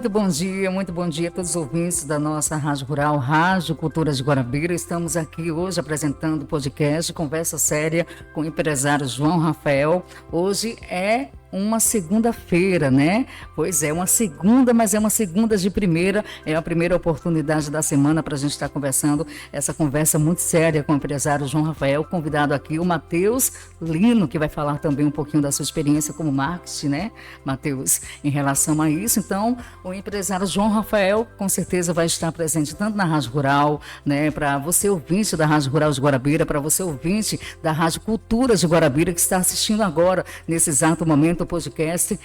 muito bom dia a todos os ouvintes da nossa Rádio Rural, Rádio Cultura de Guarabira. Estamos aqui hoje apresentando o podcast Conversa Séria com o empresário João Rafael. Hoje é uma segunda-feira, né? Pois é, uma segunda, mas é uma segunda de primeira, é a primeira oportunidade da semana para a gente estar conversando, essa conversa muito séria com o empresário João Rafael, convidado aqui o Matheus Lino, que vai falar também um pouquinho da sua experiência como marketing, né, Matheus, em relação a isso. Então, o empresário João Rafael, com certeza vai estar presente tanto na Rádio Rural, né, para você ouvinte da Rádio Rural de Guarabira, para você ouvinte da Rádio Cultura de Guarabira, que está assistindo agora, nesse exato momento, o podcast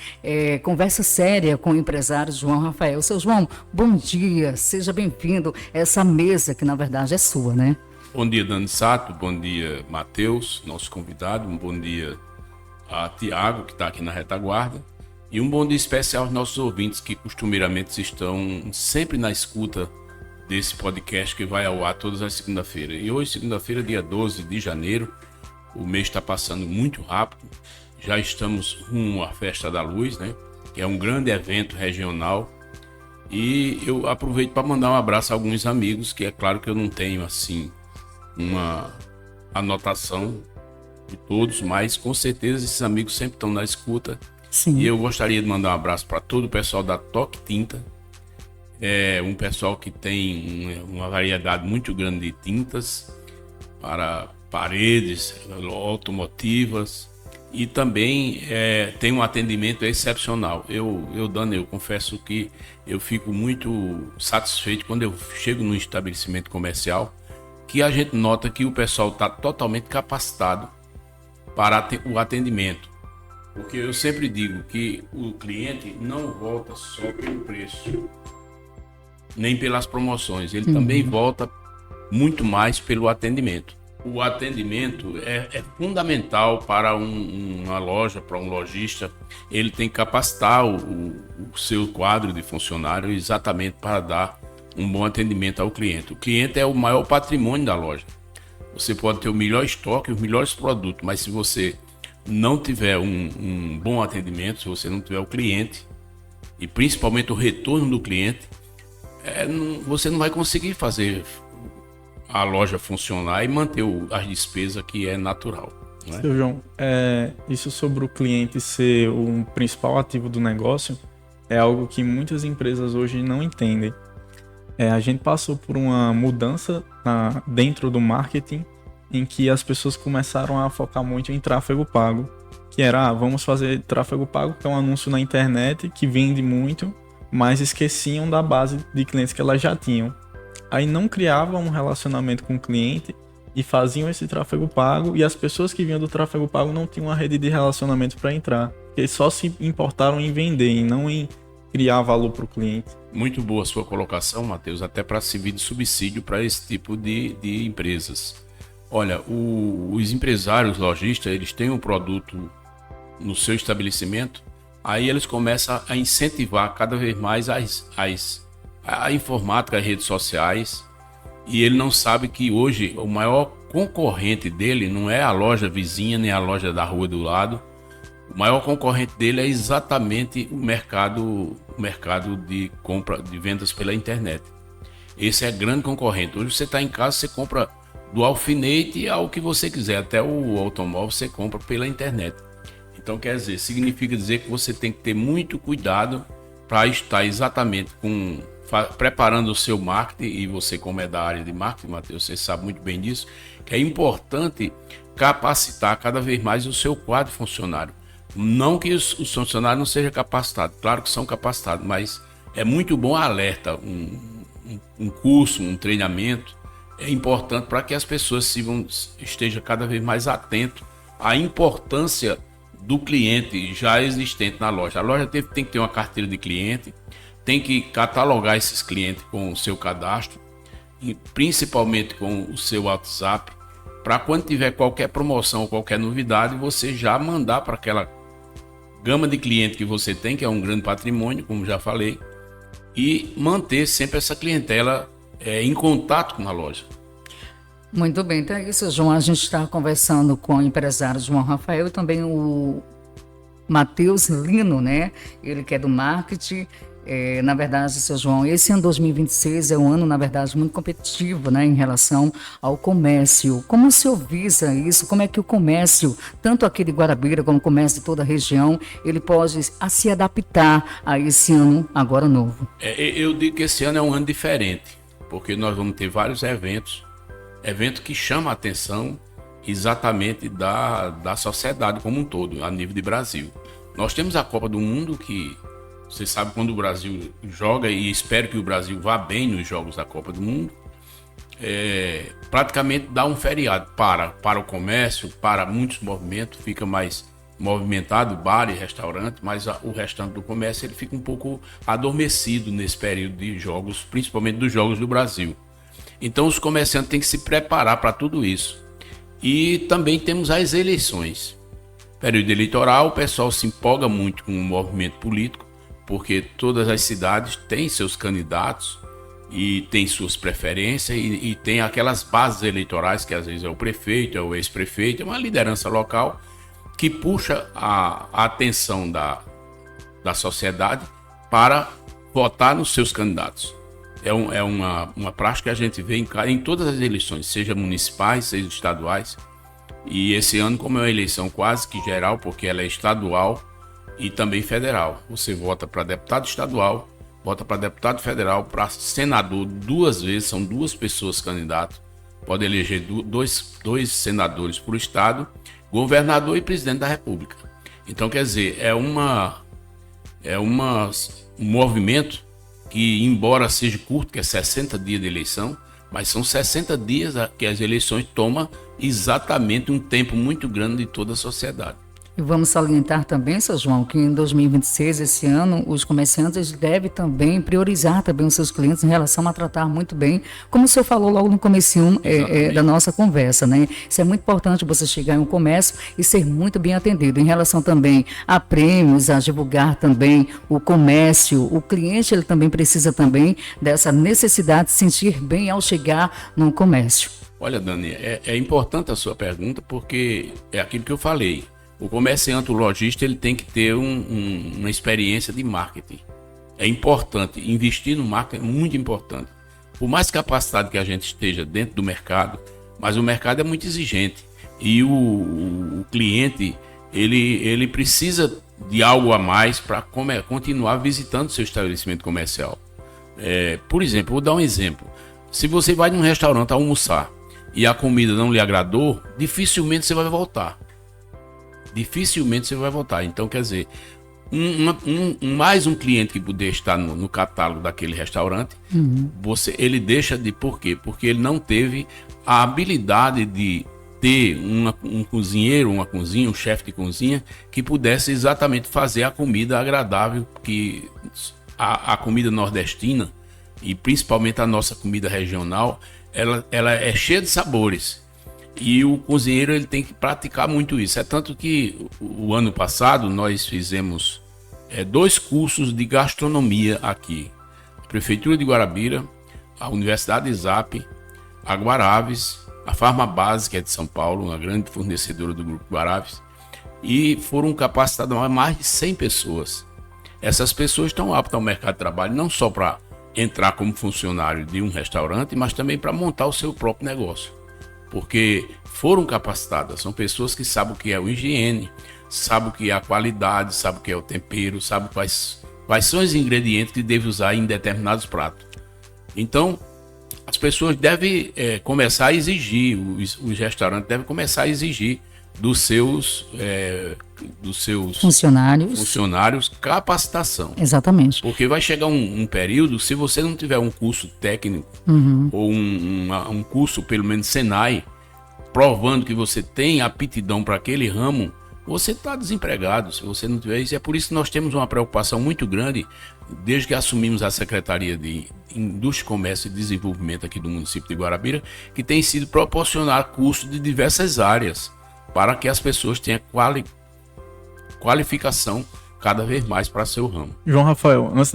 Conversa Séria com o empresário João Rafael. Seu João, bom dia, seja bem-vindo a essa mesa que na verdade é sua, né? Bom dia, Dani Sato, bom dia, Matheus, nosso convidado, um bom dia a Tiago, que está aqui na retaguarda, e um bom dia especial aos nossos ouvintes que costumeiramente estão sempre na escuta desse podcast que vai ao ar todas as segundas-feiras. E hoje, segunda-feira, dia 12 de janeiro, o mês está passando muito rápido. Já estamos rumo à Festa da Luz, né? Que é um grande evento regional. E eu aproveito para mandar um abraço a alguns amigos, que é claro que eu não tenho assim uma anotação de todos, mas com certeza esses amigos sempre estão na escuta. Sim. E eu gostaria de mandar um abraço para todo o pessoal da Toque Tinta. É um pessoal que tem uma variedade muito grande de tintas para paredes automotivas. E também tem um atendimento excepcional. Dani, eu confesso que eu fico muito satisfeito quando eu chego num estabelecimento comercial, que a gente nota que o pessoal está totalmente capacitado para o atendimento. Porque eu sempre digo que o cliente não volta só pelo preço, nem pelas promoções. Ele também volta muito mais pelo atendimento. O atendimento é fundamental para uma loja, para um lojista. Ele tem que capacitar o seu quadro de funcionário exatamente para dar um bom atendimento ao cliente. O cliente é o maior patrimônio da loja. Você pode ter o melhor estoque, os melhores produtos, mas se você não tiver um bom atendimento, se você não tiver o cliente, e principalmente o retorno do cliente, você não vai conseguir fazer a loja funcionar e manter as despesas, que é natural, né? Seu João, isso sobre o cliente ser o principal ativo do negócio é algo que muitas empresas hoje não entendem. A gente passou por uma mudança dentro do marketing, em que as pessoas começaram a focar muito em tráfego pago, que era, vamos fazer tráfego pago, que é um anúncio na internet que vende muito, mas esqueciam da base de clientes que elas já tinham. Aí não criavam um relacionamento com o cliente e faziam esse tráfego pago, e as pessoas que vinham do tráfego pago não tinham uma rede de relacionamento para entrar, porque só se importaram em vender e não em criar valor para o cliente. Muito boa a sua colocação, Matheus, até para servir de subsídio para esse tipo de empresas. Olha, os empresários lojistas, eles têm um produto no seu estabelecimento, aí eles começam a incentivar cada vez mais a informática, as redes sociais, e ele não sabe que hoje o maior concorrente dele não é a loja vizinha nem a loja da rua do lado. O maior concorrente dele é exatamente o mercado de compra, de vendas pela internet. Esse é grande concorrente. Hoje você está em casa, você compra do alfinete ao que você quiser, até o automóvel você compra pela internet. Então significa dizer que você tem que ter muito cuidado para estar exatamente preparando o seu marketing. E você, como é da área de marketing, Matheus, você sabe muito bem disso, que é importante capacitar cada vez mais o seu quadro funcionário. Não que os funcionários não sejam capacitados, claro que são capacitados, mas é muito bom alerta, um curso, um treinamento, é importante para que as pessoas estejam cada vez mais atentos à importância do cliente já existente na loja. A loja tem que ter uma carteira de cliente, tem que catalogar esses clientes com o seu cadastro, e principalmente com o seu WhatsApp, para quando tiver qualquer promoção ou qualquer novidade, você já mandar para aquela gama de clientes que você tem, que é um grande patrimônio, como já falei, e manter sempre essa clientela em contato com a loja. Muito bem, então é isso, João. A gente está conversando com o empresário João Rafael e também o Matheus Lino, né? Ele que é do marketing. Na verdade, seu João, esse ano 2026 é um ano, na verdade, muito competitivo, né, em relação ao comércio. Como o senhor visa isso? Como é que o comércio, tanto aqui de Guarabira como o comércio de toda a região, ele pode se adaptar a esse ano agora novo? Eu digo que esse ano é um ano diferente, porque nós vamos ter vários eventos que chamam a atenção exatamente da sociedade como um todo, a nível de Brasil. Nós temos a Copa do Mundo, que você sabe, quando o Brasil joga, e espero que o Brasil vá bem nos jogos da Copa do Mundo, praticamente dá um feriado para o comércio, para muitos movimentos, fica mais movimentado, bar e restaurante, mas o restante do comércio ele fica um pouco adormecido nesse período de jogos, principalmente dos jogos do Brasil. Então os comerciantes têm que se preparar para tudo isso. E também temos as eleições. Período eleitoral, o pessoal se empolga muito com o movimento político, porque todas as cidades têm seus candidatos e têm suas preferências e tem aquelas bases eleitorais, que às vezes é o prefeito, é o ex-prefeito, é uma liderança local que puxa a atenção da sociedade para votar nos seus candidatos. É uma prática que a gente vê em todas as eleições, seja municipais, seja estaduais. E esse ano, como é uma eleição quase que geral, porque ela é estadual e também federal. Você vota para deputado estadual, vota para deputado federal, para senador 2 vezes, são 2 pessoas candidatas. Pode eleger dois senadores por estado, governador e presidente da república. Então, quer dizer, é um movimento que, embora seja curto, que é 60 dias de eleição, mas são 60 dias que as eleições tomam exatamente um tempo muito grande de toda a sociedade. E vamos salientar também, seu João, que em 2026, esse ano, os comerciantes devem também priorizar também os seus clientes em relação a tratar muito bem, como o senhor falou logo no comecinho da nossa conversa, né? Isso é muito importante, você chegar em um comércio e ser muito bem atendido. Em relação também a prêmios, a divulgar também o comércio, o cliente ele também precisa também dessa necessidade de se sentir bem ao chegar no comércio. Olha, Dani, é importante a sua pergunta, porque é aquilo que eu falei. O comerciante, o lojista, ele tem que ter uma experiência de marketing. É importante, investir no marketing é muito importante. Por mais capacitado que a gente esteja dentro do mercado, mas o mercado é muito exigente. E o cliente, ele precisa de algo a mais para continuar visitando seu estabelecimento comercial. Por exemplo, vou dar um exemplo. Se você vai num restaurante almoçar e a comida não lhe agradou, dificilmente você vai voltar. Então, quer dizer, mais um cliente que puder estar no catálogo daquele restaurante, ele deixa de... Por quê? Porque ele não teve a habilidade de ter um cozinheiro, uma cozinha, um chefe de cozinha que pudesse exatamente fazer a comida agradável, que a comida nordestina e principalmente a nossa comida regional, ela é cheia de sabores. E o cozinheiro ele tem que praticar muito isso. É tanto que o ano passado nós fizemos 2 cursos de gastronomia aqui. A Prefeitura de Guarabira, a Universidade ISAP, a Guaraves, a Farmabase, que é de São Paulo, uma grande fornecedora do Grupo Guaraves. E foram capacitadas mais de 100 pessoas. Essas pessoas estão aptas ao mercado de trabalho, não só para entrar como funcionário de um restaurante, mas também para montar o seu próprio negócio. Porque foram capacitadas, são pessoas que sabem o que é o higiene, sabem o que é a qualidade, sabem o que é o tempero, sabem quais são os ingredientes que deve usar em determinados pratos. Então, as pessoas devem começar a exigir, os restaurantes devem começar a exigir dos seus funcionários capacitação. Exatamente. Porque vai chegar um período, se você não tiver um curso técnico ou um curso, pelo menos Senai, provando que você tem aptidão para aquele ramo, você está desempregado se você não tiver isso. É por isso que nós temos uma preocupação muito grande, desde que assumimos a Secretaria de Indústria, Comércio e Desenvolvimento aqui do município de Guarabira, que tem sido proporcionar cursos de diversas áreas, para que as pessoas tenham qualificação cada vez mais para seu ramo. João Rafael, antes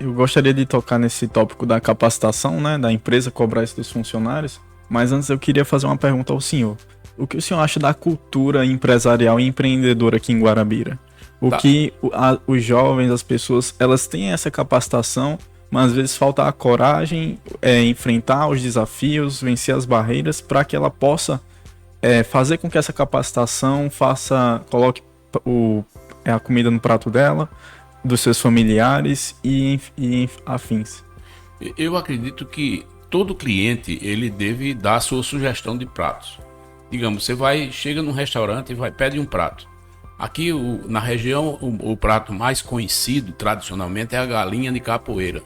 eu gostaria de tocar nesse tópico da capacitação, né, da empresa cobrar isso dos funcionários, mas antes eu queria fazer uma pergunta ao senhor. O que o senhor acha da cultura empresarial e empreendedora aqui em Guarabira? Os jovens, as pessoas, elas têm essa capacitação, mas às vezes falta a coragem, enfrentar os desafios, vencer as barreiras, para que ela possa fazer com que essa capacitação coloque a comida no prato dela, dos seus familiares e afins. Eu acredito que todo cliente ele deve dar a sua sugestão de pratos. Digamos, você chega num restaurante e pede um prato. Aqui na região o prato mais conhecido tradicionalmente é a galinha de capoeira,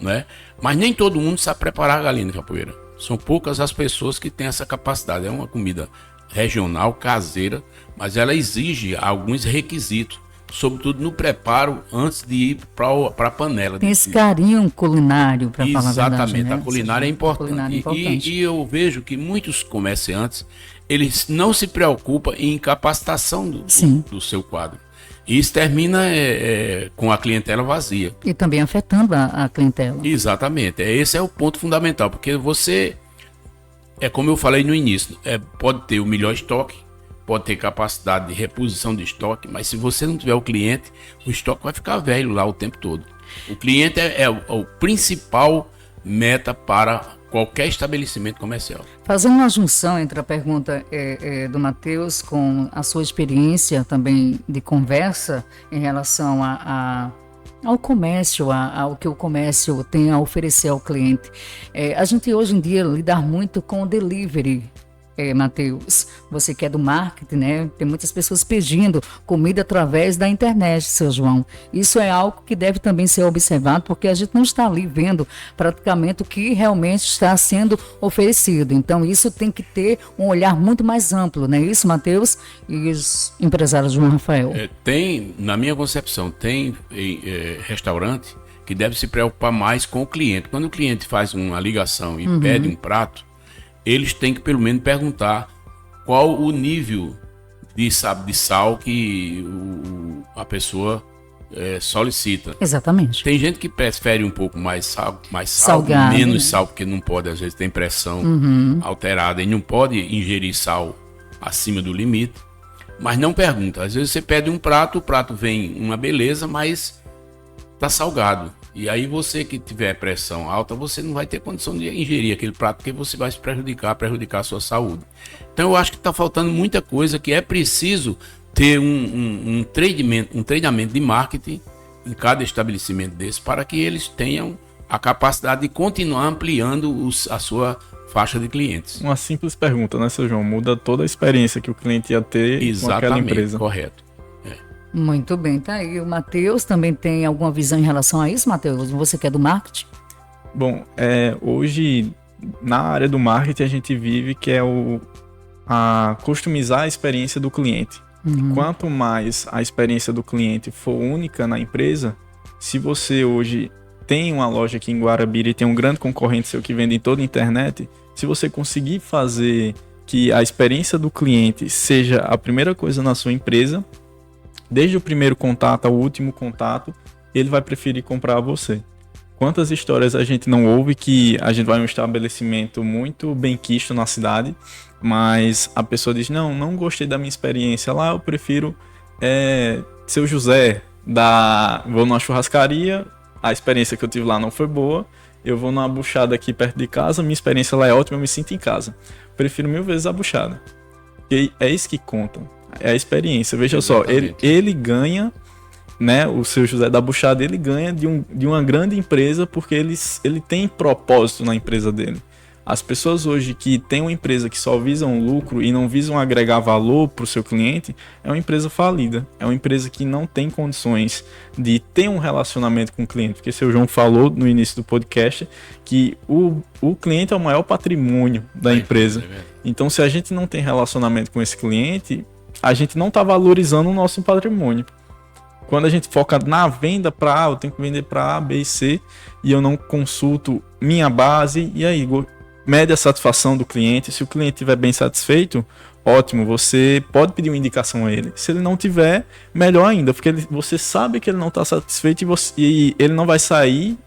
né? Mas nem todo mundo sabe preparar a galinha de capoeira. São poucas as pessoas que têm essa capacidade. É uma comida regional, caseira, mas ela exige alguns requisitos, sobretudo no preparo antes de ir para a panela. Tem esse carinho culinário, para falar a verdade. Exatamente, né? a culinária é importante. E eu vejo que muitos comerciantes, eles não se preocupam em capacitação do seu quadro. E isso termina com a clientela vazia. E também afetando a clientela. Exatamente, esse é o ponto fundamental, porque você, como eu falei no início, pode ter o melhor estoque, pode ter capacidade de reposição de estoque, mas se você não tiver o cliente, o estoque vai ficar velho lá o tempo todo. O cliente é o principal meta para qualquer estabelecimento comercial. Fazendo uma junção entre a pergunta do Matheus com a sua experiência também de conversa em relação ao comércio, ao que o comércio tem a oferecer ao cliente. A gente hoje em dia lidar muito com o delivery. Matheus, você que é do marketing, né? Tem muitas pessoas pedindo comida através da internet, seu João. Isso é algo que deve também ser observado, porque a gente não está ali vendo praticamente o que realmente está sendo oferecido. Então, isso tem que ter um olhar muito mais amplo, não é isso, Matheus? E os empresários João Rafael? Na minha concepção, tem restaurante que deve se preocupar mais com o cliente. Quando o cliente faz uma ligação e pede um prato, eles têm que pelo menos perguntar qual o nível de sal que a pessoa solicita. Exatamente. Tem gente que prefere um pouco mais sal, salgado, menos sal, porque não pode, às vezes tem pressão alterada e não pode ingerir sal acima do limite, mas não pergunta. Às vezes você pede um prato, o prato vem uma beleza, mas tá salgado. E aí você que tiver pressão alta, você não vai ter condição de ingerir aquele prato, porque você vai se prejudicar a sua saúde. Então eu acho que está faltando muita coisa, que é preciso ter um treinamento de marketing em cada estabelecimento desse, para que eles tenham a capacidade de continuar ampliando a sua faixa de clientes. Uma simples pergunta, né, seu João? Muda toda a experiência que o cliente ia ter com aquela empresa. Exatamente, correto. Muito bem, tá aí. O Matheus também tem alguma visão em relação a isso, Matheus? Você que é do marketing? Bom, hoje na área do marketing a gente vive que é a customizar a experiência do cliente. Quanto mais a experiência do cliente for única na empresa, se você hoje tem uma loja aqui em Guarabira e tem um grande concorrente seu que vende em toda a internet, se você conseguir fazer que a experiência do cliente seja a primeira coisa na sua empresa, desde o primeiro contato ao último contato, ele vai preferir comprar a você. Quantas histórias a gente não ouve que a gente vai em um estabelecimento muito bem quisto na cidade, mas a pessoa diz, não gostei da minha experiência lá, eu prefiro Seu José, vou numa churrascaria, a experiência que eu tive lá não foi boa, eu vou numa buchada aqui perto de casa, minha experiência lá é ótima, eu me sinto em casa. Prefiro 1000 vezes a buchada. E é isso que conta. É a experiência, veja Exatamente. Só, ele ganha, né, o Seu José da Buchada, ele ganha de uma grande empresa porque ele tem propósito na empresa dele. As pessoas hoje que têm uma empresa que só visam lucro e não visam agregar valor para o seu cliente, é uma empresa falida, é uma empresa que não tem condições de ter um relacionamento com o cliente, porque o seu João falou no início do podcast que o cliente é o maior patrimônio da empresa. Então, se a gente não tem relacionamento com esse cliente, a gente não está valorizando o nosso patrimônio. Quando a gente foca na venda para eu tenho que vender para A, B e C, e eu não consulto minha base, e aí, mede a satisfação do cliente. Se o cliente estiver bem satisfeito, ótimo, você pode pedir uma indicação a ele. Se ele não tiver, melhor ainda, porque você sabe que ele não está satisfeito e ele não vai sair,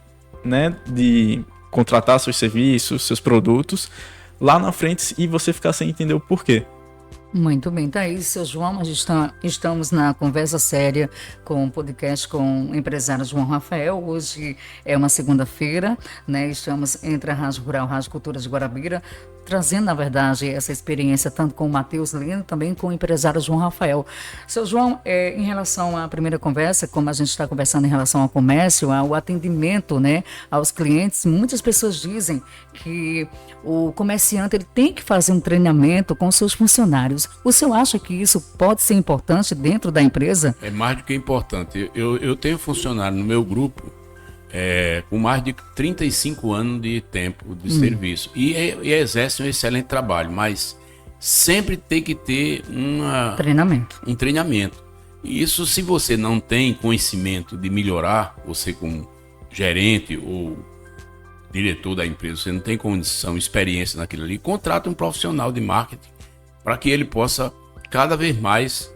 né, de contratar seus serviços, seus produtos lá na frente e você ficar sem entender o porquê. Muito bem, tá aí, seu João. Estamos na conversa séria com o podcast com o empresário João Rafael. Hoje é uma segunda-feira, né? Estamos entre a Rádio Rural, Rádio Cultura de Guarabira, trazendo, na verdade, essa experiência tanto com o Matheus Lino, também com o empresário João Rafael. Seu João, em relação à primeira conversa, como a gente está conversando em relação ao comércio, ao atendimento, né, aos clientes, muitas pessoas dizem que o comerciante ele tem que fazer um treinamento com seus funcionários. O senhor acha que isso pode ser importante dentro da empresa? É mais do que importante. Eu tenho funcionário no meu grupo com mais de 35 anos de tempo de serviço e exerce um excelente trabalho, mas sempre tem que ter um treinamento. E isso, se você não tem conhecimento de melhorar, você como gerente ou diretor da empresa, você não tem condição, experiência naquilo ali, contrata um profissional de marketing para que ele possa cada vez mais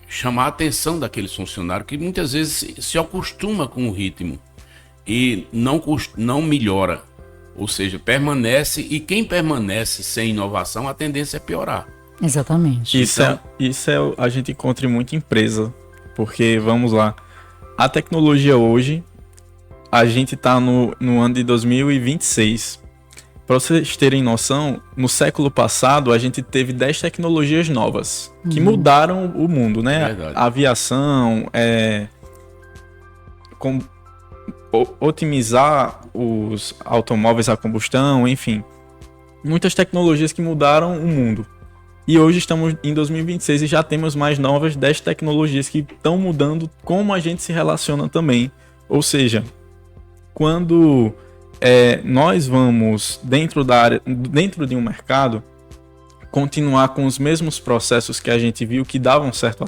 chamar a atenção daqueles funcionários que muitas vezes se acostuma com o ritmo e não melhora, ou seja, permanece, e quem permanece sem inovação, a tendência é piorar. Exatamente. Isso a gente encontra em muita empresa, porque, vamos lá, a tecnologia hoje, a gente está no ano de 2026. Para vocês terem noção, no século passado, a gente teve 10 tecnologias novas, que mudaram o mundo, né? Verdade. A aviação, otimizar os automóveis a combustão, enfim. Muitas tecnologias que mudaram o mundo. E hoje estamos em 2026 e já temos mais novas 10 tecnologias que estão mudando como a gente se relaciona também. Ou seja, quando nós vamos dentro de um mercado continuar com os mesmos processos que a gente viu que davam certo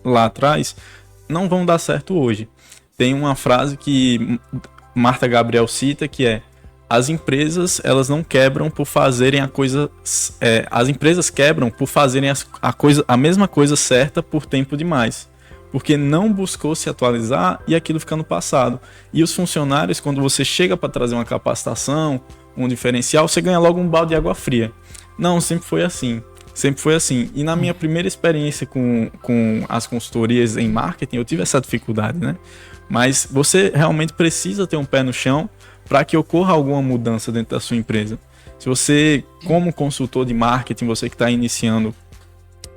lá atrás, não vão dar certo hoje. Tem uma frase que Marta Gabriel cita, que é: as empresas, elas não quebram por fazerem a coisa... as empresas quebram por fazerem a mesma coisa certa por tempo demais. Porque não buscou se atualizar e aquilo fica no passado. E os funcionários, quando você chega para trazer uma capacitação, um diferencial, você ganha logo um balde de água fria. Não, sempre foi assim. Sempre foi assim. E na minha primeira experiência com as consultorias em marketing, eu tive essa dificuldade, né? Mas você realmente precisa ter um pé no chão para que ocorra alguma mudança dentro da sua empresa. Se você, como consultor de marketing, você que está iniciando,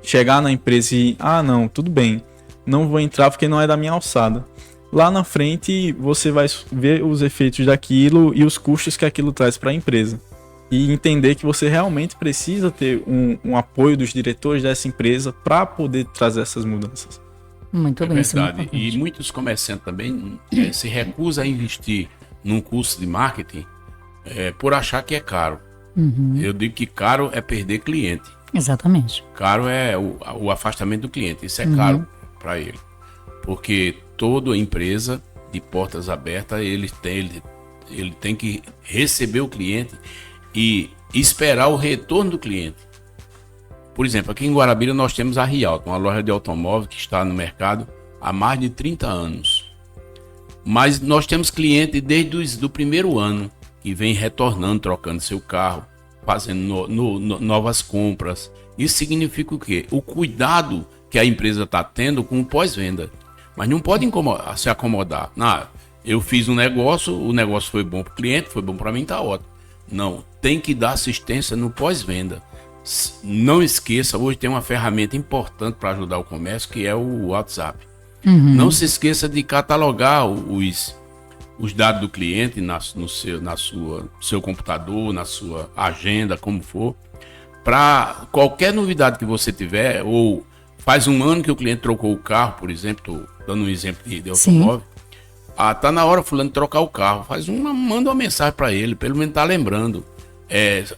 chegar na empresa e, não, tudo bem, não vou entrar porque não é da minha alçada. Lá na frente, você vai ver os efeitos daquilo e os custos que aquilo traz para a empresa. E entender que você realmente precisa ter um apoio dos diretores dessa empresa para poder trazer essas mudanças. Muito bem, verdade. E muitos comerciantes também se recusam a investir num curso de marketing por achar que é caro. Eu digo que caro é perder cliente. Exatamente. Caro é o afastamento do cliente. Isso é caro para ele. Porque toda empresa de portas abertas, ele tem que receber o cliente e esperar o retorno do cliente. Por exemplo, aqui em Guarabira nós temos a Rialto, uma loja de automóvel que está no mercado há mais de 30 anos. Mas nós temos cliente desde o primeiro ano que vem retornando, trocando seu carro, fazendo novas compras. Isso significa o quê? O cuidado que a empresa está tendo com o pós-venda. Mas não pode se acomodar. Eu fiz um negócio, o negócio foi bom para o cliente, foi bom para mim, está ótimo. Não, tem que dar assistência no pós-venda. Não esqueça, hoje tem uma ferramenta importante para ajudar o comércio, que é o WhatsApp. Não se esqueça de catalogar os dados do cliente no seu computador, na sua agenda, como for, para qualquer novidade que você tiver, ou faz um ano que o cliente trocou o carro, por exemplo, dando um exemplo de automóvel, tá na hora fulano de trocar o carro, manda uma mensagem para ele, pelo menos tá lembrando.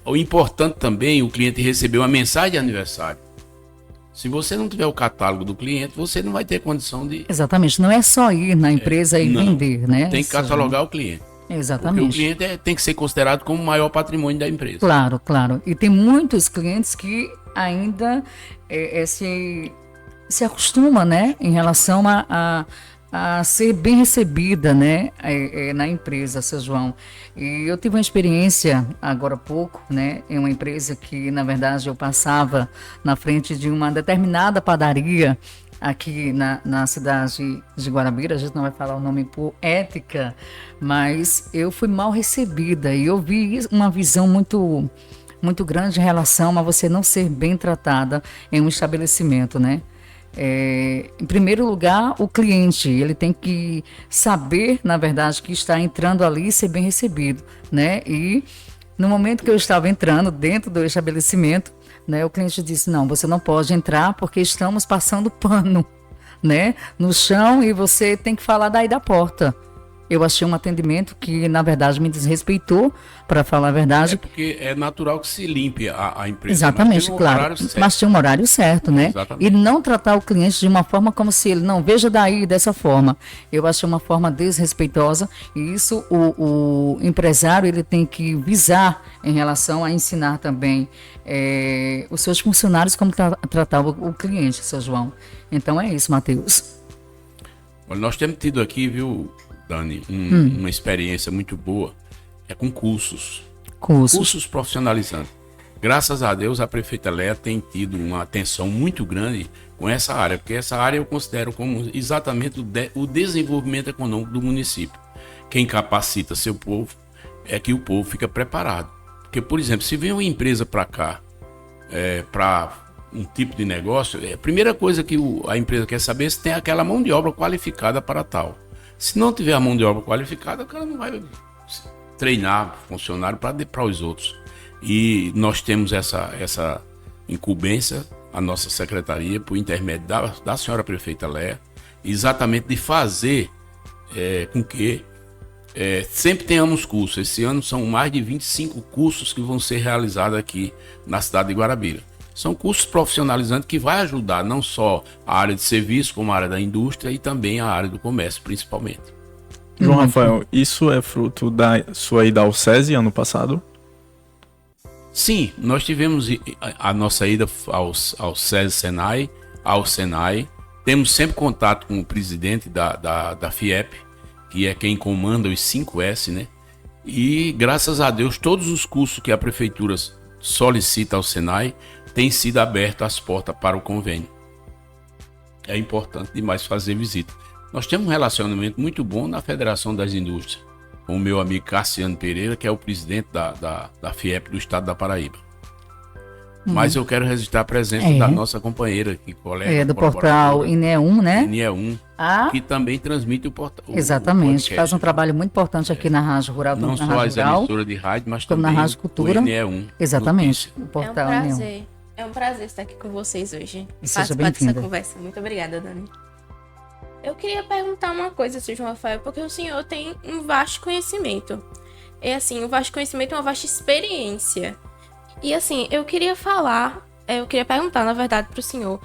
O importante também, o cliente recebeu uma mensagem de aniversário. Se você não tiver o catálogo do cliente, você não vai ter condição de... Exatamente, não é só ir na empresa e vender, né? Tem que catalogar o cliente. Exatamente. Porque o cliente tem que ser considerado como o maior patrimônio da empresa. Claro, claro. E tem muitos clientes que ainda se acostumam, né? Em relação a a ser bem recebida, né, na empresa, seu João. E eu tive uma experiência agora há pouco, né, em uma empresa que, na verdade, eu passava na frente de uma determinada padaria aqui na cidade de Guarabira. A gente não vai falar o nome por ética, mas eu fui mal recebida e eu vi uma visão muito grande em relação a você não ser bem tratada em um estabelecimento, né? Em primeiro lugar, o cliente, ele tem que saber, na verdade, que está entrando ali e ser bem recebido, né? E no momento que eu estava entrando dentro do estabelecimento, né, o cliente disse: não, você não pode entrar porque estamos passando pano, né, no chão e você tem que falar daí da porta. Eu achei um atendimento que, na verdade, me desrespeitou, para falar a verdade. Porque é natural que se limpe a empresa. Exatamente, claro. Mas tem um horário certo, né? Exatamente. E não tratar o cliente de uma forma como se ele não veja daí dessa forma. Eu achei uma forma desrespeitosa e isso o empresário ele tem que visar em relação a ensinar também os seus funcionários como tratar o cliente, seu João. Então é isso, Matheus. Olha, nós temos tido aqui, viu, Dani, uma experiência muito boa, com cursos profissionalizantes. Graças a Deus, a prefeita Léa tem tido uma atenção muito grande com essa área, porque essa área eu considero como exatamente o desenvolvimento econômico do município. Quem capacita seu povo é que o povo fica preparado. Porque, por exemplo, se vem uma empresa para cá, para um tipo de negócio, a primeira coisa que a empresa quer saber é se tem aquela mão de obra qualificada para tal. Se não tiver a mão de obra qualificada, o cara não vai treinar funcionário para os outros. E nós temos essa incumbência, a nossa secretaria, por intermédio da senhora prefeita Léa, exatamente de fazer com que sempre tenhamos cursos. Esse ano são mais de 25 cursos que vão ser realizados aqui na cidade de Guarabira. São cursos profissionalizantes que vai ajudar não só a área de serviço, como a área da indústria e também a área do comércio, principalmente. João Rafael, isso é fruto da sua ida ao SESI ano passado? Sim, nós tivemos a nossa ida ao SESI Senai, ao Senai. Temos sempre contato com o presidente da FIEP, que é quem comanda os 5S, né? E graças a Deus, todos os cursos que a prefeitura solicita ao Senai têm sido abertos as portas para o convênio. É importante demais fazer visita. Nós temos um relacionamento muito bom na Federação das Indústrias, com o meu amigo Cassiano Pereira, que é o presidente da FIEP do estado da Paraíba. Mas eu quero registrar a presença da nossa companheira aqui, colega. Do portal INE1, né? INE1, que também transmite o portal. Exatamente, faz um trabalho muito importante aqui na Rádio Rural. Não só as emissoras de rádio, mas também na Rádio Cultura. O INE1. Exatamente, o portal INE1. É um prazer estar aqui com vocês hoje. Seja participar dessa bem-vinda. conversa. Muito obrigada, Dani. Eu queria perguntar uma coisa, Sr. João Rafael, porque o senhor tem um vasto conhecimento. Um vasto conhecimento é uma vasta experiência. E eu queria perguntar, na verdade, para o senhor,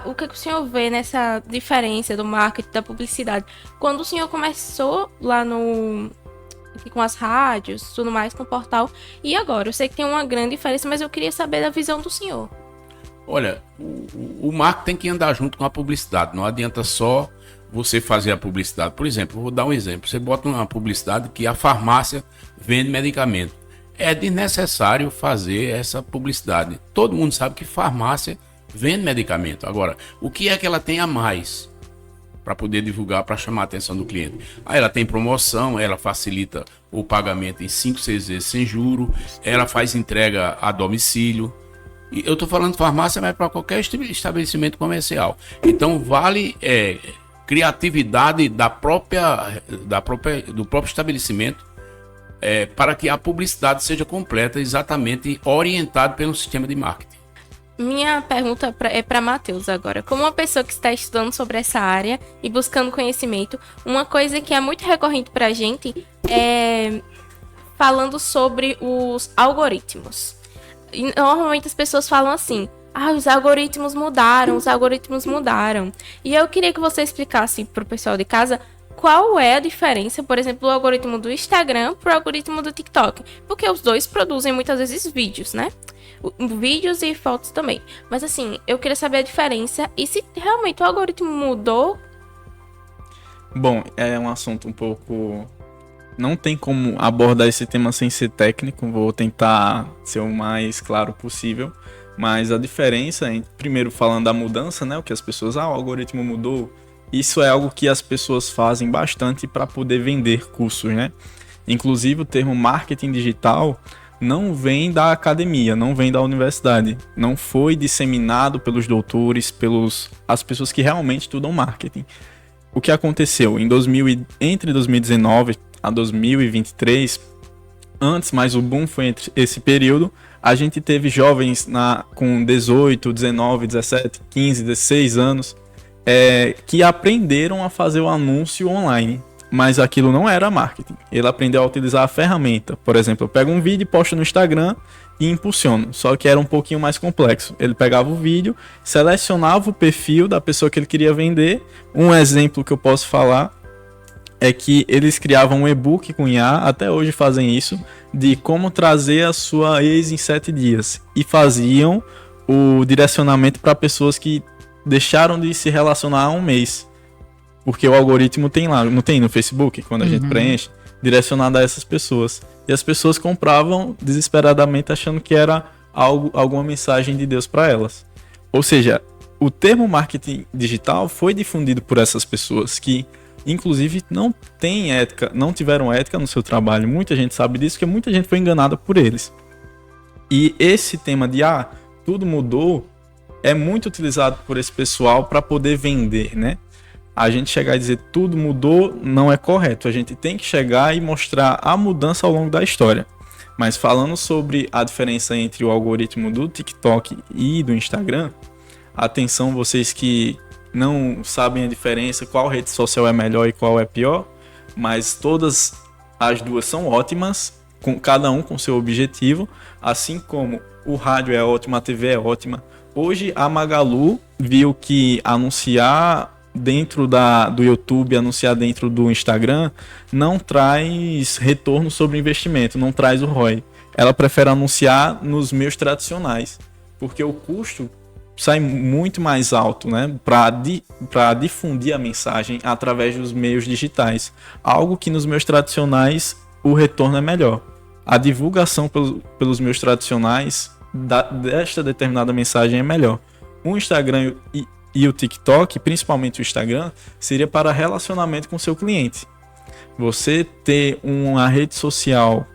o que o senhor vê nessa diferença do marketing, da publicidade? Quando o senhor começou lá com as rádios, tudo mais, com o portal, e agora? Eu sei que tem uma grande diferença, mas eu queria saber da visão do senhor. Olha, o marketing tem que andar junto com a publicidade. Não adianta só você fazer a publicidade. Por exemplo, vou dar um exemplo. Você bota uma publicidade que a farmácia vende medicamento. É desnecessário fazer essa publicidade. Todo mundo sabe que farmácia vende medicamento. Agora, o que é que ela tem a mais para poder divulgar, para chamar a atenção do cliente? Ela tem promoção, ela facilita o pagamento em 5, 6 vezes sem juro, ela faz entrega a domicílio. E eu estou falando de farmácia, mas para qualquer estabelecimento comercial. Então, vale criatividade do próprio estabelecimento, para que a publicidade seja completa, exatamente orientada pelo sistema de marketing. Minha pergunta é para Matheus agora. Como uma pessoa que está estudando sobre essa área e buscando conhecimento, uma coisa que é muito recorrente para a gente é falando sobre os algoritmos. E normalmente as pessoas falam assim: os algoritmos mudaram, os algoritmos mudaram. E eu queria que você explicasse para o pessoal de casa qual é a diferença, por exemplo, do algoritmo do Instagram para o algoritmo do TikTok. Porque os dois produzem muitas vezes vídeos, né? Vídeos e fotos também. Mas eu queria saber a diferença e se realmente o algoritmo mudou. Bom, é um assunto um pouco... Não tem como abordar esse tema sem ser técnico, vou tentar ser o mais claro possível, mas a diferença, primeiro falando da mudança, né, o que as pessoas, o algoritmo mudou, isso é algo que as pessoas fazem bastante para poder vender cursos, né? Inclusive o termo marketing digital não vem da academia, não vem da universidade, não foi disseminado pelos doutores, as pessoas que realmente estudam marketing. O que aconteceu entre 2019 a 2023, antes, mas o boom foi entre esse período, a gente teve jovens com 18, 19, 17, 15, 16 anos que aprenderam a fazer o anúncio online, mas aquilo não era marketing. Ele aprendeu a utilizar a ferramenta. Por exemplo, eu pego um vídeo, posto no Instagram e impulsiono, só que era um pouquinho mais complexo. Ele pegava o vídeo, selecionava o perfil da pessoa que ele queria vender. Um exemplo que eu posso falar é que eles criavam um e-book com IA, até hoje fazem isso, de como trazer a sua ex em 7 dias. E faziam o direcionamento para pessoas que deixaram de se relacionar há um mês. Porque o algoritmo tem lá, não tem no Facebook, quando a gente preenche, direcionado a essas pessoas. E as pessoas compravam desesperadamente achando que era alguma mensagem de Deus para elas. Ou seja, o termo marketing digital foi difundido por essas pessoas que inclusive não tem ética, não tiveram ética no seu trabalho. Muita gente sabe disso, porque muita gente foi enganada por eles. E esse tema de tudo mudou é muito utilizado por esse pessoal para poder vender, né? A gente chegar e dizer tudo mudou não é correto. A gente tem que chegar e mostrar a mudança ao longo da história. Mas falando sobre a diferença entre o algoritmo do TikTok e do Instagram, atenção vocês que não sabem a diferença, qual rede social é melhor e qual é pior, mas todas as duas são ótimas, cada um com seu objetivo, assim como o rádio é ótimo, a TV é ótima. Hoje a Magalu viu que anunciar dentro do YouTube, anunciar dentro do Instagram, não traz retorno sobre investimento, não traz o ROI. Ela prefere anunciar nos meios tradicionais, porque o custo sai muito mais alto, né, para difundir a mensagem através dos meios digitais. Algo que nos meios tradicionais o retorno é melhor. A divulgação pelos meios tradicionais desta determinada mensagem é melhor. O Instagram e o TikTok, principalmente o Instagram, seria para relacionamento com seu cliente. Você ter uma rede social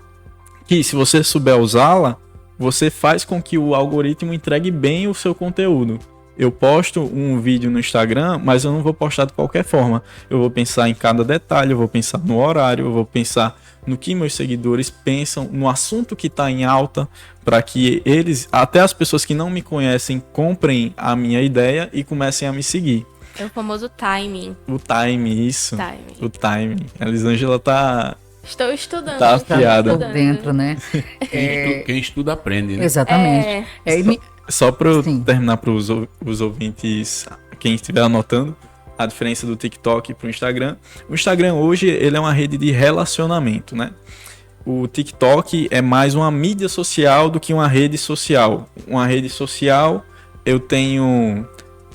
que, se você souber usá-la, você faz com que o algoritmo entregue bem o seu conteúdo. Eu posto um vídeo no Instagram, mas eu não vou postar de qualquer forma. Eu vou pensar em cada detalhe, eu vou pensar no horário, eu vou pensar no que meus seguidores pensam, no assunto que está em alta, para que eles, até as pessoas que não me conhecem, comprem a minha ideia e comecem a me seguir. É o famoso timing. O timing, isso. Timing. O timing. A Elisângela tá... Estou estudando. Tá estou afiada. Por dentro, né? Quem estuda aprende, né? Exatamente. Só para eu Sim. terminar para os ouvintes, quem estiver anotando, a diferença do TikTok para o Instagram. O Instagram hoje ele é uma rede de relacionamento, né? O TikTok é mais uma mídia social do que uma rede social. Uma rede social, eu tenho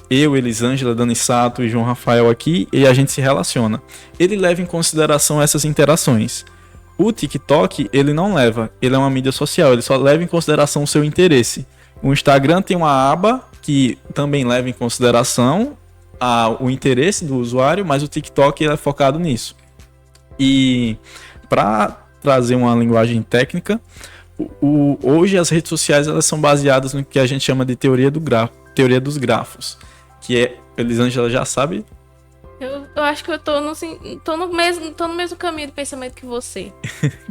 Elisângela, Dani Sato e João Rafael aqui, e a gente se relaciona. Ele leva em consideração essas interações. O TikTok, ele não leva, ele é uma mídia social, ele só leva em consideração o seu interesse. O Instagram tem uma aba que também leva em consideração o interesse do usuário, mas o TikTok ele é focado nisso. E para trazer uma linguagem técnica, hoje as redes sociais elas são baseadas no que a gente chama de teoria dos grafos, que é, Elisângela já sabe? Eu acho que eu tô no mesmo caminho de pensamento que você.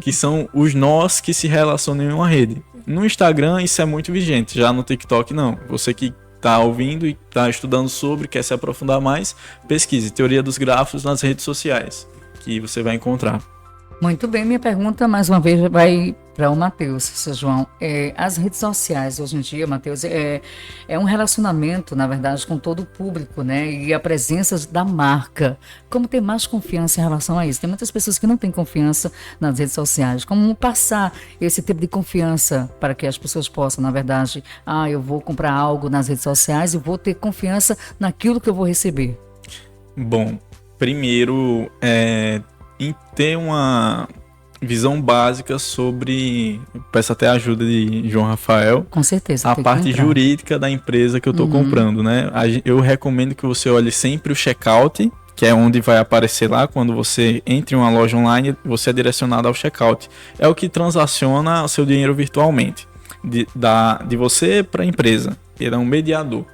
Que são os nós que se relacionam em uma rede. No Instagram isso é muito vigente, já no TikTok não. Você que está ouvindo e está estudando sobre, quer se aprofundar mais, pesquise teoria dos grafos nas redes sociais, que você vai encontrar. Muito bem, minha pergunta mais uma vez vai para o Matheus, seu João. As redes sociais hoje em dia, Matheus, é um relacionamento, na verdade, com todo o público, né? E a presença da marca. Como ter mais confiança em relação a isso? Tem muitas pessoas que não têm confiança nas redes sociais. Como passar esse tipo de confiança para que as pessoas possam, na verdade, eu vou comprar algo nas redes sociais e vou ter confiança naquilo que eu vou receber? Bom, primeiro, em ter uma visão básica sobre, peço até a ajuda de João Rafael, Com certeza. a tem que parte entrar. jurídica da empresa que eu estou comprando, né? Eu recomendo que você olhe sempre o checkout, que é onde vai aparecer lá quando você entra em uma loja online, você é direcionado ao checkout. É o que transaciona o seu dinheiro virtualmente, de você para a empresa. Ele é um mediador.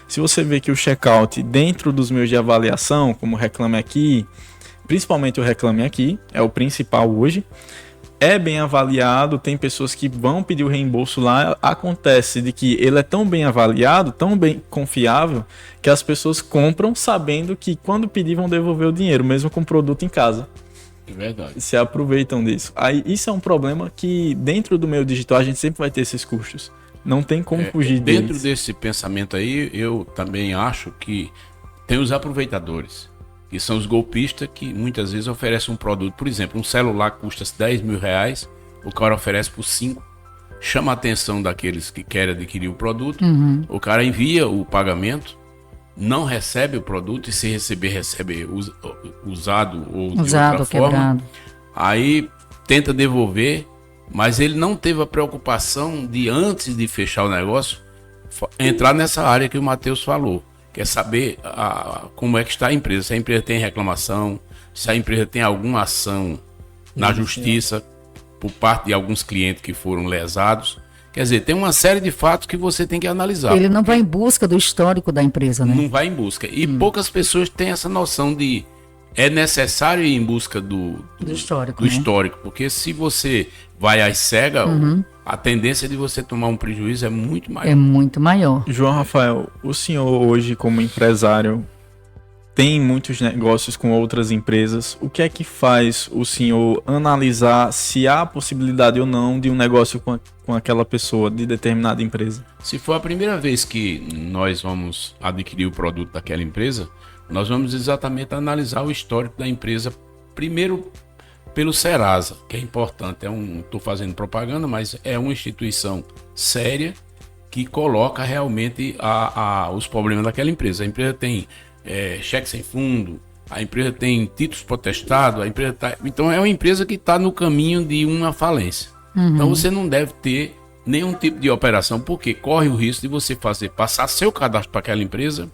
Se você vê que o checkout, dentro dos meios de avaliação, como Reclame Aqui, principalmente o Reclame Aqui, é o principal hoje, é bem avaliado, tem pessoas que vão pedir o reembolso lá, acontece de que ele é tão bem avaliado, tão bem confiável, que as pessoas compram sabendo que quando pedir vão devolver o dinheiro, mesmo com o produto em casa. É verdade. Se aproveitam disso. Aí isso é um problema que dentro do meio digital a gente sempre vai ter esses custos. Não tem como fugir deles. Dentro desse pensamento aí, eu também acho que tem os aproveitadores, que são os golpistas que muitas vezes oferecem um produto. Por exemplo, um celular custa 10 mil reais, o cara oferece por 5, chama a atenção daqueles que querem adquirir o produto, o cara envia o pagamento, não recebe o produto e se receber, recebe usado ou de outra forma. Quebrado. Aí tenta devolver, mas ele não teve a preocupação de, antes de fechar o negócio, entrar nessa área que o Matheus falou. Quer saber como é que está a empresa, se a empresa tem reclamação, se a empresa tem alguma ação na justiça por parte de alguns clientes que foram lesados. Quer dizer, tem uma série de fatos que você tem que analisar. Ele não vai em busca do histórico da empresa, né? Não vai em busca. E poucas pessoas têm essa noção de é necessário ir em busca do histórico, do né? histórico. Porque se você vai às cegas, a tendência de você tomar um prejuízo é muito maior. É muito maior. João Rafael, o senhor hoje como empresário tem muitos negócios com outras empresas. O que é que faz o senhor analisar se há possibilidade ou não de um negócio com aquela pessoa, de determinada empresa? Se for a primeira vez que nós vamos adquirir o produto daquela empresa, nós vamos exatamente analisar o histórico da empresa, primeiro pelo Serasa, que é importante. Estou fazendo propaganda, mas é uma instituição séria que coloca realmente os problemas daquela empresa. A empresa tem cheque sem fundo, a empresa tem títulos protestados, então é uma empresa que está no caminho de uma falência. Então você não deve ter nenhum tipo de operação, porque corre o risco de você passar seu cadastro para aquela empresa,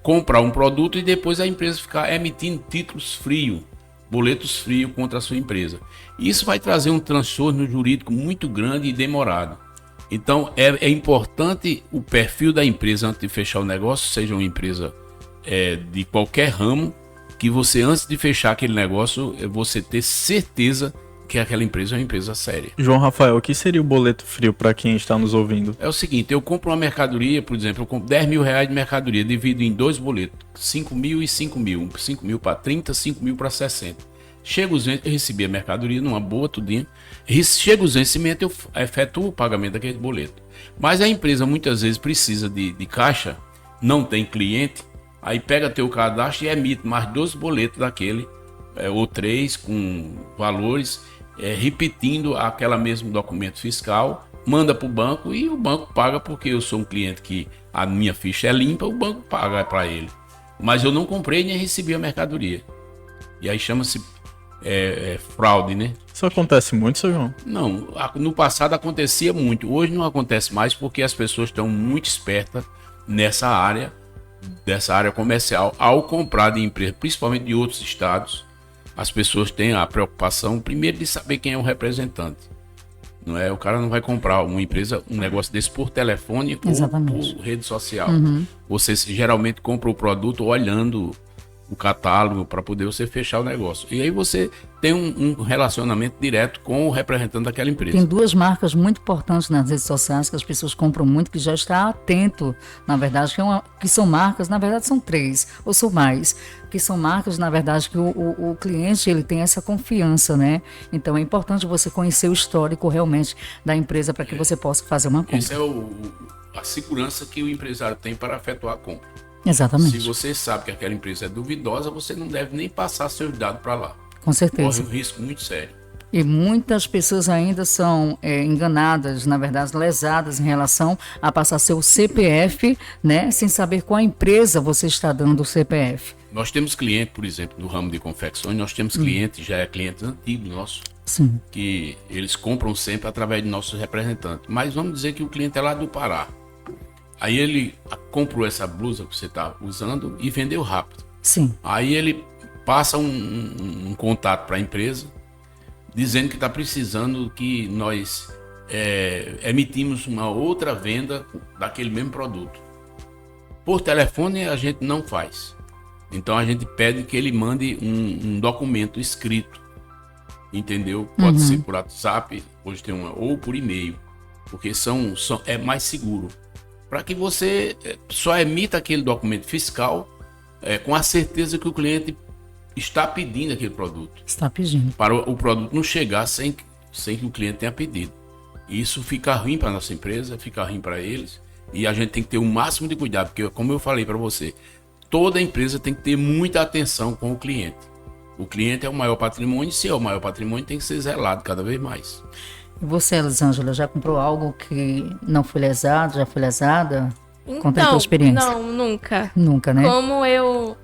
comprar um produto e depois a empresa ficar emitindo títulos frios, boletos frios contra a sua empresa. Isso vai trazer um transtorno jurídico muito grande e demorado. Então é importante o perfil da empresa antes de fechar o negócio, seja uma empresa de qualquer ramo, que você, antes de fechar aquele negócio, você ter certeza que aquela empresa é uma empresa séria. João Rafael, o que seria o boleto frio para quem está nos ouvindo? É o seguinte, eu compro uma mercadoria, por exemplo, eu compro 10 mil reais de mercadoria, divido em 2 boletos, 5 mil e 5 mil, 5 mil para 30, 5 mil para 60. Chega os vencimentos, eu recebi a mercadoria numa boa, tudinho, chega os vencimentos, eu efetuo o pagamento daquele boleto. Mas a empresa muitas vezes precisa de caixa, não tem cliente, aí pega teu cadastro e emite mais 12 boletos daquele, ou 3 com valores, repetindo aquele mesmo documento fiscal, manda para o banco e o banco paga, porque eu sou um cliente que a minha ficha é limpa, o banco paga para ele. Mas eu não comprei nem recebi a mercadoria. E aí chama-se fraude, né? Isso acontece muito, seu João? Não, no passado acontecia muito, hoje não acontece mais porque as pessoas estão muito espertas dessa área comercial. Ao comprar de empresa, principalmente de outros estados, as pessoas têm a preocupação, primeiro, de saber quem é o representante. Não é? O cara não vai comprar um negócio desse por telefone ou por rede social. Você geralmente compra o produto olhando o catálogo para poder você fechar o negócio. E aí você tem um relacionamento direto com o representante daquela empresa. Tem duas marcas muito importantes nas redes sociais que as pessoas compram muito, que já está atento, na verdade, que são marcas, na verdade são 3 ou são mais, que são marcas, na verdade, que o cliente ele tem essa confiança, né? Então é importante você conhecer o histórico realmente da empresa para que você possa fazer uma compra. Essa é a segurança que o empresário tem para efetuar a compra. Exatamente. Se você sabe que aquela empresa é duvidosa, você não deve nem passar seus dados para lá. Com certeza. Corre um risco muito sério. E muitas pessoas ainda são enganadas, na verdade, lesadas em relação a passar seu CPF, né, sem saber qual empresa você está dando o CPF. Nós temos cliente, por exemplo, no ramo de confecções, nós temos clientes, já é clientes antigos nossos, Sim. que eles compram sempre através de nossos representantes. Mas vamos dizer que o cliente é lá do Pará. Aí ele comprou essa blusa que você está usando e vendeu rápido. Sim. Aí ele passa um contato para a empresa, dizendo que está precisando que nós emitimos uma outra venda daquele mesmo produto. Por telefone a gente não faz. Então a gente pede que ele mande um documento escrito, entendeu? Pode ser por WhatsApp, hoje tem ou por e-mail, porque é mais seguro. Para que você só emita aquele documento fiscal com a certeza que o cliente está pedindo aquele produto. Está pedindo. Para o produto não chegar sem que o cliente tenha pedido. Isso fica ruim para a nossa empresa, fica ruim para eles. E a gente tem que ter o máximo de cuidado, porque como eu falei para você, toda empresa tem que ter muita atenção com o cliente. O cliente é o maior patrimônio, e se é o maior patrimônio, tem que ser zelado cada vez mais. E você, Elisângela, já comprou algo que não foi lesado, já foi lesada? Conta a tua experiência. Não, nunca. Nunca, né? Como eu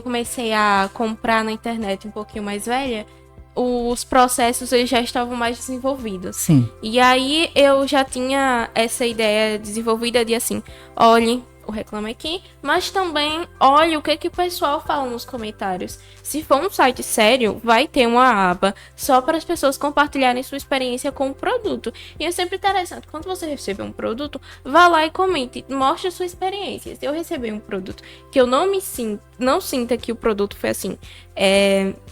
comecei a comprar na internet um pouquinho mais velha, os processos eles já estavam mais desenvolvidos. Sim. E aí eu já tinha essa ideia desenvolvida de assim, olhe o Reclame Aqui, mas também olhe o que o pessoal fala nos comentários. Se for um site sério, vai ter uma aba só para as pessoas compartilharem sua experiência com o produto. E é sempre interessante, quando você receber um produto, vá lá e comente, mostre a sua experiência. Se eu receber um produto que eu não sinta que o produto foi assim,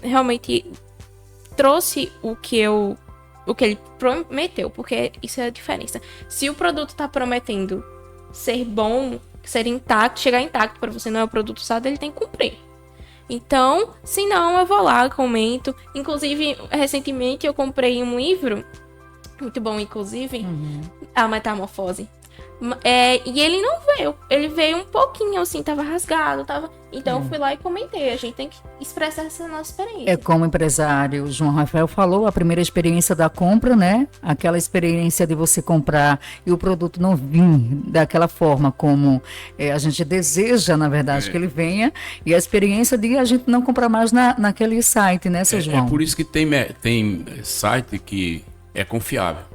realmente trouxe o que ele prometeu, porque isso é a diferença. Se o produto está prometendo ser bom, ser intacto, chegar intacto para você, não é o produto usado, ele tem que cumprir. Então, se não, eu vou lá, comento. Inclusive, recentemente eu comprei um livro, muito bom, inclusive, A Metamorfose. E ele não veio, ele veio um pouquinho assim, tava rasgado, então eu fui lá e comentei, a gente tem que expressar essa nossa experiência. É como o empresário João Rafael falou, a primeira experiência da compra, né? Aquela experiência de você comprar e o produto não vir daquela forma como a gente deseja, na verdade, que ele venha, e a experiência de a gente não comprar mais naquele site, né, seu João? É por isso que tem site que é confiável.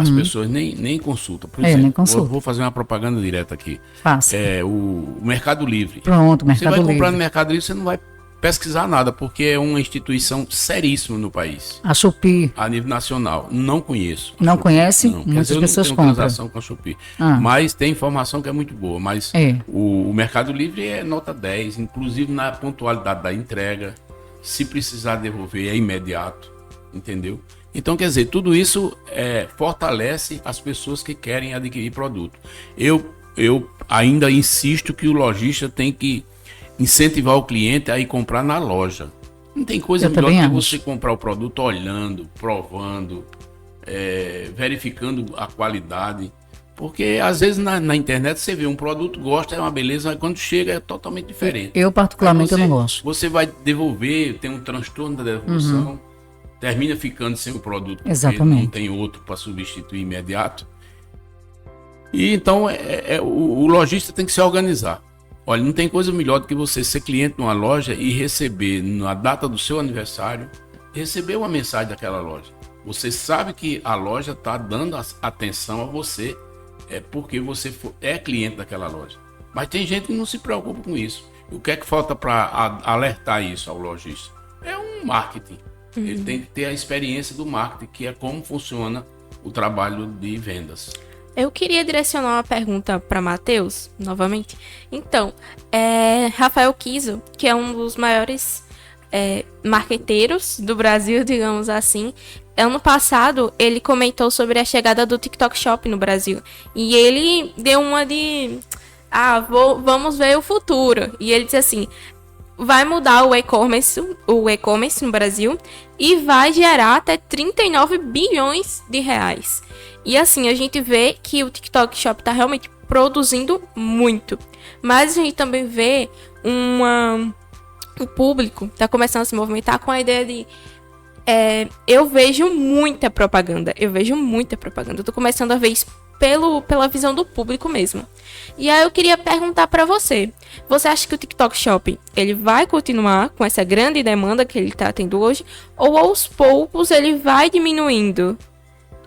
As pessoas nem consultam. Por exemplo, nem consulta. Vou fazer uma propaganda direta aqui. Faça. O Mercado Livre. Pronto, Mercado Livre. Você vai comprar no Mercado Livre, você não vai pesquisar nada, porque é uma instituição seríssima no país. A Shopee. A nível nacional. Não conheço. Não Shopee. conhece? Não. Muitas pessoas compram. compram. Transação com a Shopee. Mas tem informação que é muito boa. Mas o Mercado Livre é nota 10, inclusive na pontualidade da entrega. Se precisar devolver, é imediato. Entendeu? Então, quer dizer, tudo isso fortalece as pessoas que querem adquirir produto. Eu ainda insisto que o lojista tem que incentivar o cliente a ir comprar na loja. Não tem coisa melhor do que você comprar o produto olhando, provando, verificando a qualidade. Porque às vezes na internet você vê um produto, gosta, é uma beleza, mas quando chega é totalmente diferente. Eu particularmente eu não gosto. Você vai devolver, tem um transtorno da devolução. Termina ficando sem o produto, porque exatamente, não tem outro para substituir imediato. E então o lojista tem que se organizar. Olha, não tem coisa melhor do que você ser cliente numa loja e receber, na data do seu aniversário, receber uma mensagem daquela loja. Você sabe que a loja está dando atenção a você, porque você é cliente daquela loja. Mas tem gente que não se preocupa com isso. O que é que falta para alertar isso ao lojista? É um marketing. Ele tem que ter a experiência do marketing, que é como funciona o trabalho de vendas. Eu queria direcionar uma pergunta para Matheus, novamente. Então, Rafael Kiso, que é um dos maiores marqueteiros do Brasil, digamos assim, ano passado ele comentou sobre a chegada do TikTok Shop no Brasil. E ele deu uma de... vamos ver o futuro. E ele disse assim... vai mudar o e-commerce no Brasil e vai gerar até 39 bilhões de reais. E assim, a gente vê que o TikTok Shop está realmente produzindo muito. Mas a gente também vê o público está começando a se movimentar com a ideia de eu vejo muita propaganda. Eu tô começando a ver isso pela visão do público mesmo. E aí eu queria perguntar pra você. Você acha que o TikTok Shop, ele vai continuar com essa grande demanda que ele tá tendo hoje? Ou aos poucos ele vai diminuindo?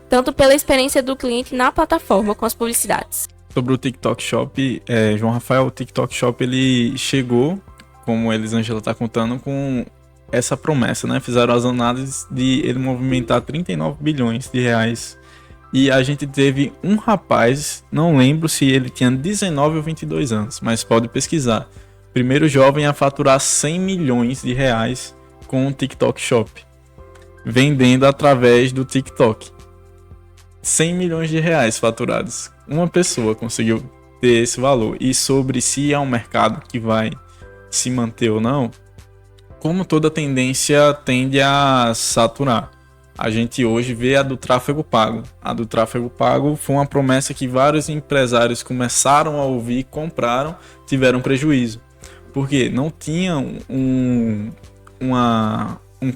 Tanto pela experiência do cliente na plataforma com as publicidades. Sobre o TikTok Shop, João Rafael, o TikTok Shop ele chegou, como a Elisângela está contando, com essa promessa, né? Fizeram as análises de ele movimentar 39 bilhões de reais. E a gente teve um rapaz, não lembro se ele tinha 19 ou 22 anos, mas pode pesquisar. Primeiro jovem a faturar 100 milhões de reais com o TikTok Shop, vendendo através do TikTok. 100 milhões de reais faturados. Uma pessoa conseguiu ter esse valor. E sobre se é um mercado que vai se manter ou não, como toda tendência tende a saturar. A gente hoje vê a do tráfego pago. A do tráfego pago foi uma promessa que vários empresários começaram a ouvir, compraram, tiveram prejuízo. Porque não tinham um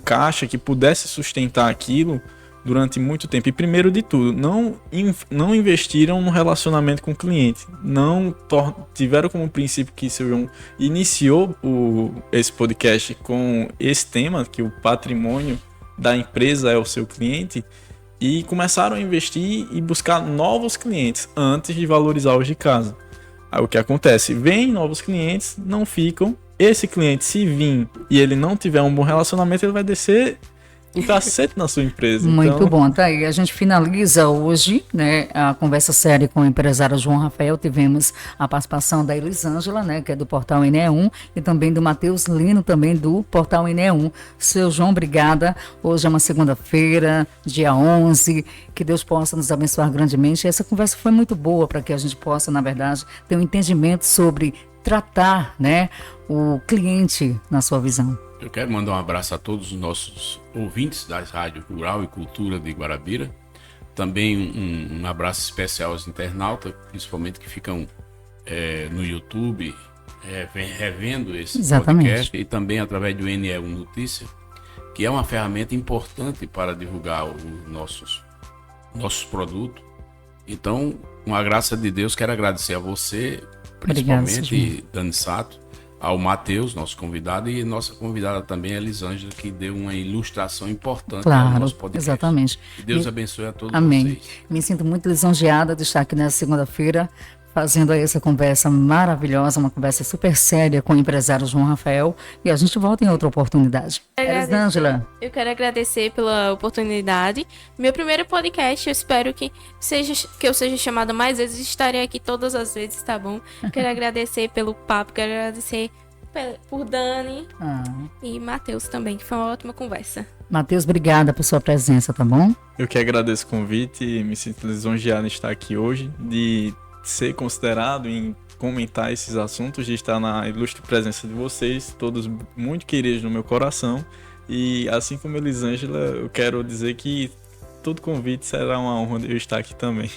caixa que pudesse sustentar aquilo durante muito tempo. E primeiro de tudo, não investiram no relacionamento com o cliente. Não tiveram como princípio que seu João iniciou esse podcast com esse tema, que o patrimônio da empresa é o seu cliente, e começaram a investir e buscar novos clientes antes de valorizar os de casa. Aí o que acontece? Vem novos clientes, não ficam. Esse cliente, se vir e ele não tiver um bom relacionamento, ele vai descer um cacete na sua empresa. Muito então... bom, tá aí. A gente finaliza hoje, né, a conversa séria com o empresário João Rafael. Tivemos a participação da Elisângela, né, que é do Portal NE1, e também do Matheus Lino, também do Portal NE1. Seu João, obrigada. Hoje é uma segunda-feira, dia 11. Que Deus possa nos abençoar grandemente. Essa conversa foi muito boa para que a gente possa, na verdade, ter um entendimento sobre tratar, né, o cliente na sua visão. Eu quero mandar um abraço a todos os nossos ouvintes das rádios Rural e Cultura de Guarabira. Também um abraço especial aos internautas, principalmente que ficam no YouTube revendo esse podcast, e também através do NE1 Notícia, que é uma ferramenta importante para divulgar os nossos produtos. Então, com a graça de Deus, quero agradecer a você, principalmente Dani Sato, ao Matheus, nosso convidado, e nossa convidada também, a Elisângela, que deu uma ilustração importante ao nosso podcast. Exatamente. Que Deus abençoe a todos Amém. vocês. Me sinto muito lisonjeada de estar aqui nessa segunda-feira, fazendo aí essa conversa maravilhosa, uma conversa super séria com o empresário João Rafael, e a gente volta em outra oportunidade. Elisângela. Eu quero agradecer pela oportunidade. Meu primeiro podcast, eu espero que eu seja chamada mais vezes, estarei aqui todas as vezes, tá bom? Quero agradecer pelo papo, quero agradecer por Dani e Matheus também, que foi uma ótima conversa. Matheus, obrigada por sua presença, tá bom? Eu que agradeço o convite e me sinto lisonjeado de estar aqui hoje, de ser considerado em comentar esses assuntos, de estar na ilustre presença de vocês, todos muito queridos no meu coração. E assim como Elisângela, eu quero dizer que todo convite será uma honra de eu estar aqui também.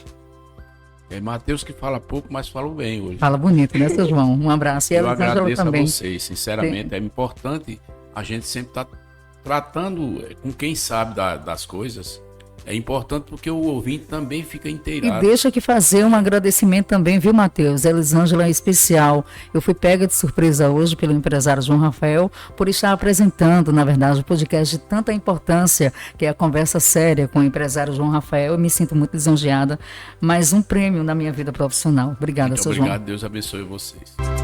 É Matheus que fala pouco, mas fala bem hoje. Fala bonito, né, seu João? Um abraço. E eu Elisângela agradeço também. a vocês, sinceramente. É importante a gente sempre estar tratando com quem sabe das coisas. É importante porque o ouvinte também fica inteirado. E deixa aqui fazer um agradecimento também, viu, Matheus? Elisângela é especial. Eu fui pega de surpresa hoje pelo empresário João Rafael por estar apresentando, na verdade, o podcast de tanta importância, que é a conversa séria com o empresário João Rafael. Eu me sinto muito lisonjeada. Mais um prêmio na minha vida profissional. Obrigada, muito seu obrigado, João. Deus abençoe vocês.